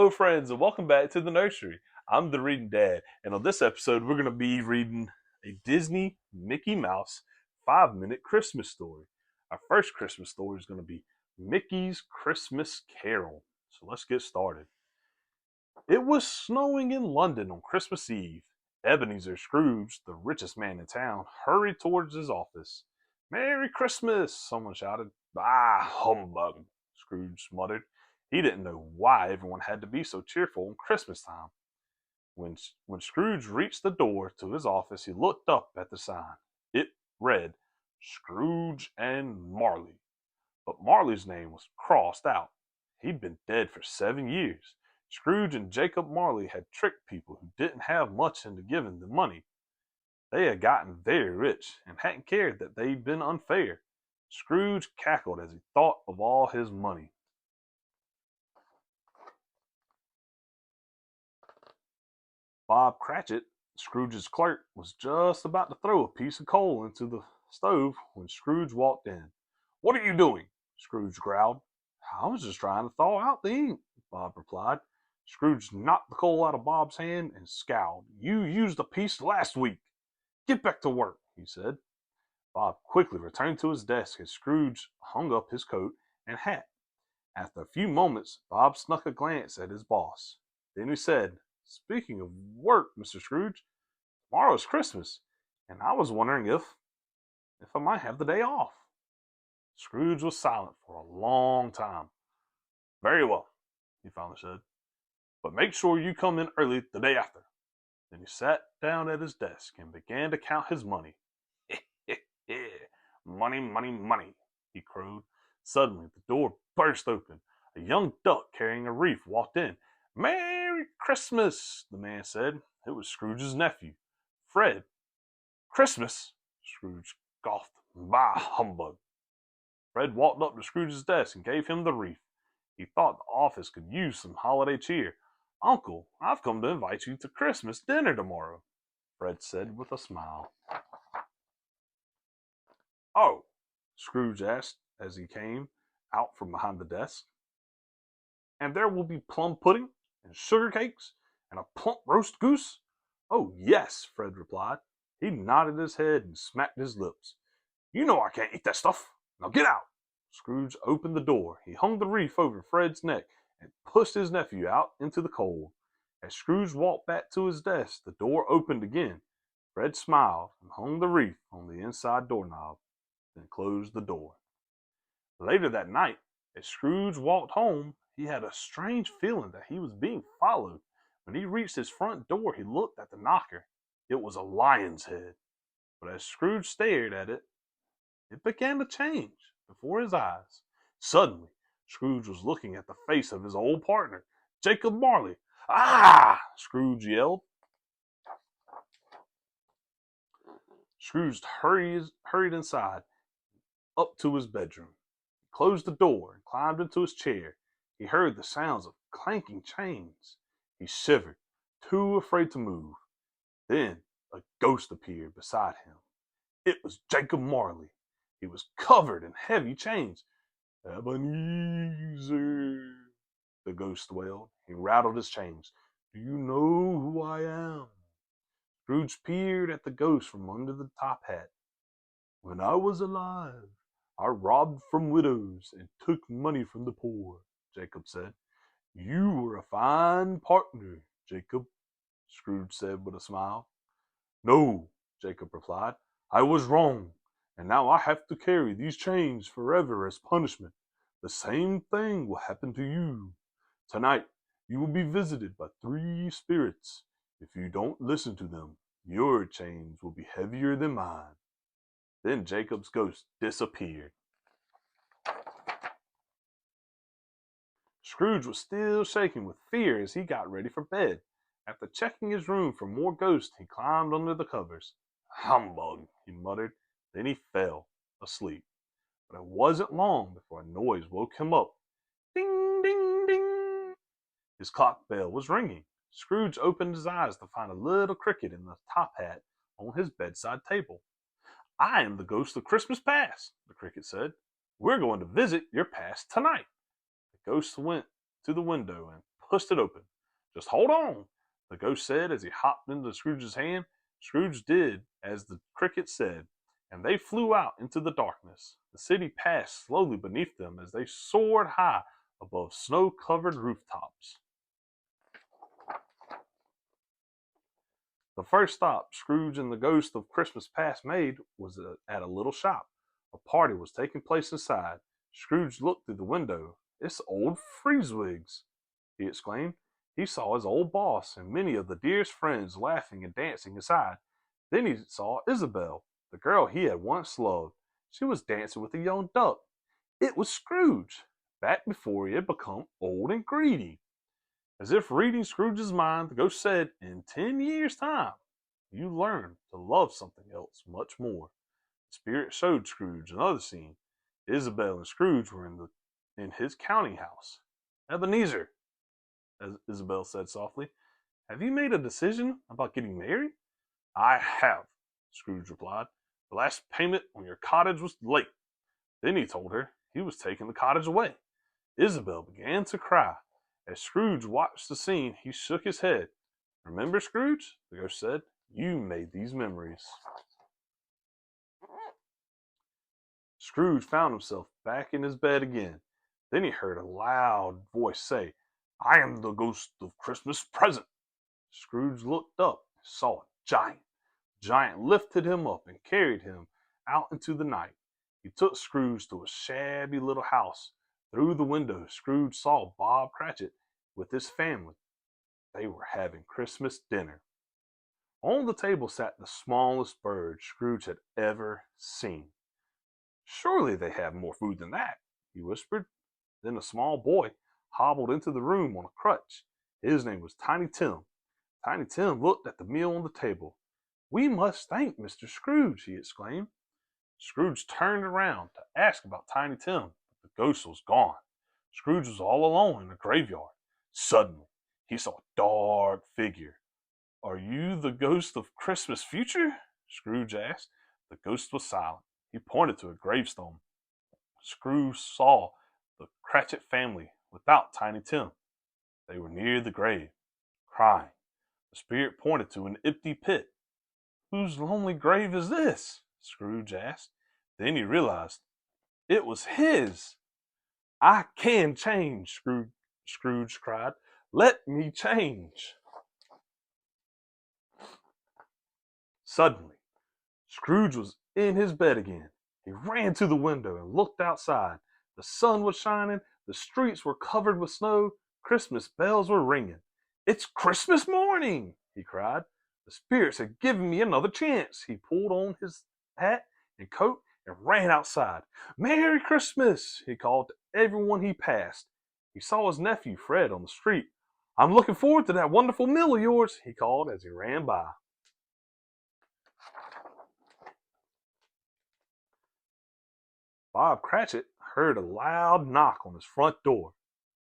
Hello, friends, and welcome back to the nursery. I'm the Reading Dad, and on this episode, we're going to be reading a Disney Mickey Mouse 5-minute Christmas story. Our first Christmas story is going to be Mickey's Christmas Carol. So let's get started. It was snowing in London on Christmas Eve. Ebenezer Scrooge, the richest man in town, hurried towards his office. "Merry Christmas!" someone shouted. "Ah, humbug!" Scrooge muttered. He didn't know why everyone had to be so cheerful on Christmas time. When Scrooge reached the door to his office, he looked up at the sign. It read, "Scrooge and Marley." But Marley's name was crossed out. He'd been dead for 7 years. Scrooge and Jacob Marley had tricked people who didn't have much into giving them money. They had gotten very rich and hadn't cared that they'd been unfair. Scrooge cackled as he thought of all his money. Bob Cratchit, Scrooge's clerk, was just about to throw a piece of coal into the stove when Scrooge walked in. "What are you doing?" Scrooge growled. "I was just trying to thaw out the ink," Bob replied. Scrooge knocked the coal out of Bob's hand and scowled. "You used a piece last week. Get back to work," he said. Bob quickly returned to his desk as Scrooge hung up his coat and hat. After a few moments, Bob snuck a glance at his boss. Then he said, "Speaking of work, Mr. Scrooge, tomorrow's Christmas, and I was wondering if I might have the day off." Scrooge was silent for a long time. "Very well," he finally said. "But make sure you come in early the day after." Then he sat down at his desk and began to count his money. "Money, money, money," he crowed. Suddenly, the door burst open. A young duck carrying a wreath walked in. "Merry Christmas," the man said. It was Scrooge's nephew, Fred. "Christmas?" Scrooge scoffed. "Bah, humbug." Fred walked up to Scrooge's desk and gave him the wreath. He thought the office could use some holiday cheer. "Uncle, I've come to invite you to Christmas dinner tomorrow," Fred said with a smile. "Oh?" Scrooge asked as he came out from behind the desk. "And there will be plum pudding and sugar cakes and a plump roast goose?" "Oh, yes," Fred replied. He nodded his head and smacked his lips. "You know I can't eat that stuff. Now get out." Scrooge opened the door. He hung the wreath over Fred's neck and pushed his nephew out into the cold. As Scrooge walked back to his desk, the door opened again. Fred smiled and hung the wreath on the inside doorknob, then closed the door. Later that night, as Scrooge walked home, he had a strange feeling that he was being followed. When he reached his front door, he looked at the knocker. It was a lion's head. But as Scrooge stared at it, it began to change before his eyes. Suddenly, Scrooge was looking at the face of his old partner, Jacob Marley. "Ah!" Scrooge yelled. Scrooge hurried inside, up to his bedroom. He closed the door and climbed into his chair. He heard the sounds of clanking chains. He shivered, too afraid to move. Then a ghost appeared beside him. It was Jacob Marley. He was covered in heavy chains. "Ebenezer," the ghost wailed. He rattled his chains. "Do you know who I am?" Scrooge peered at the ghost from under the top hat. "When I was alive, I robbed from widows and took money from the poor," Jacob said. "You were a fine partner, Jacob," Scrooge said with a smile. "No," Jacob replied. "I was wrong, and now I have to carry these chains forever as punishment. The same thing will happen to you. Tonight, you will be visited by 3 spirits. If you don't listen to them, your chains will be heavier than mine." Then Jacob's ghost disappeared. Scrooge was still shaking with fear as he got ready for bed. After checking his room for more ghosts, he climbed under the covers. "Humbug," he muttered. Then he fell asleep. But it wasn't long before a noise woke him up. Ding, ding, ding. His clock bell was ringing. Scrooge opened his eyes to find a little cricket in the top hat on his bedside table. "I am the ghost of Christmas past," the cricket said. "We're going to visit your past tonight." The ghost went to the window and pushed it open. Just hold on, the ghost said as he hopped into Scrooge's hand. Scrooge did as the cricket said, and they flew out into the darkness. The city passed slowly beneath them as they soared high above snow-covered rooftops. The first stop Scrooge and the ghost of Christmas Past made was at a little shop. A party was taking place inside. Scrooge looked through the window. "It's old Freezewiggs," he exclaimed. He saw his old boss and many of the dearest friends laughing and dancing inside. Then he saw Isabel, the girl he had once loved. She was dancing with a young duck. It was Scrooge, back before he had become old and greedy. As if reading Scrooge's mind, the ghost said, "In 10 years' time, you learn to love something else much more." The spirit showed Scrooge another scene. Isabel and Scrooge were in his counting house. "Ebenezer," as Isabel said softly, "have you made a decision about getting married?" "I have," Scrooge replied. "The last payment on your cottage was late." Then he told her he was taking the cottage away. Isabel began to cry. As Scrooge watched the scene, he shook his head. "Remember, Scrooge," the ghost said, "you made these memories." Scrooge found himself back in his bed again. Then he heard a loud voice say, "I am the ghost of Christmas present." Scrooge looked up and saw a giant. The giant lifted him up and carried him out into the night. He took Scrooge to a shabby little house. Through the window, Scrooge saw Bob Cratchit with his family. They were having Christmas dinner. On the table sat the smallest bird Scrooge had ever seen. "Surely they have more food than that," he whispered. Then a small boy hobbled into the room on a crutch. His name was Tiny Tim. Tiny Tim looked at the meal on the table. "We must thank Mr. Scrooge," he exclaimed. Scrooge turned around to ask about Tiny Tim, but the ghost was gone. Scrooge was all alone in the graveyard. Suddenly, he saw a dark figure. "Are you the ghost of Christmas future?" Scrooge asked. The ghost was silent. He pointed to a gravestone. Scrooge saw the Cratchit family without Tiny Tim. They were near the grave, crying. The spirit pointed to an empty pit. "Whose lonely grave is this?" Scrooge asked. Then he realized it was his. "I can change," Scrooge cried. "Let me change." Suddenly, Scrooge was in his bed again. He ran to the window and looked outside. The sun was shining, the streets were covered with snow, Christmas bells were ringing. "It's Christmas morning!" he cried. The spirits had given me another chance. He pulled on his hat and coat and ran outside. "Merry Christmas!" he called to everyone he passed. He saw his nephew Fred on the street. "I'm looking forward to that wonderful meal of yours," he called as he ran by. Bob Cratchit heard a loud knock on his front door.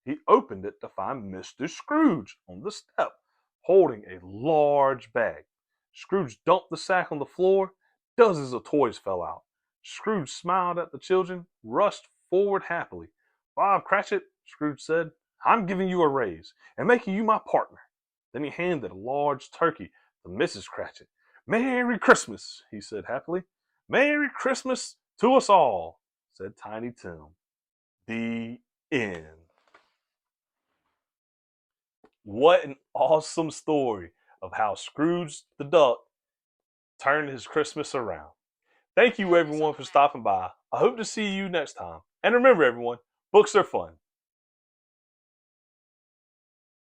He opened it to find Mr. Scrooge on the step, holding a large bag. Scrooge dumped the sack on the floor. Dozens of toys fell out. Scrooge smiled at the children, rushed forward happily. "Bob Cratchit," Scrooge said, "I'm giving you a raise and making you my partner." Then he handed a large turkey to Mrs. Cratchit. "Merry Christmas," he said happily. "Merry Christmas to us all," said Tiny Tim. The end. What an awesome story of how Scrooge the Duck turned his Christmas around. Thank you everyone for stopping by. I hope to see you next time. And remember everyone, books are fun.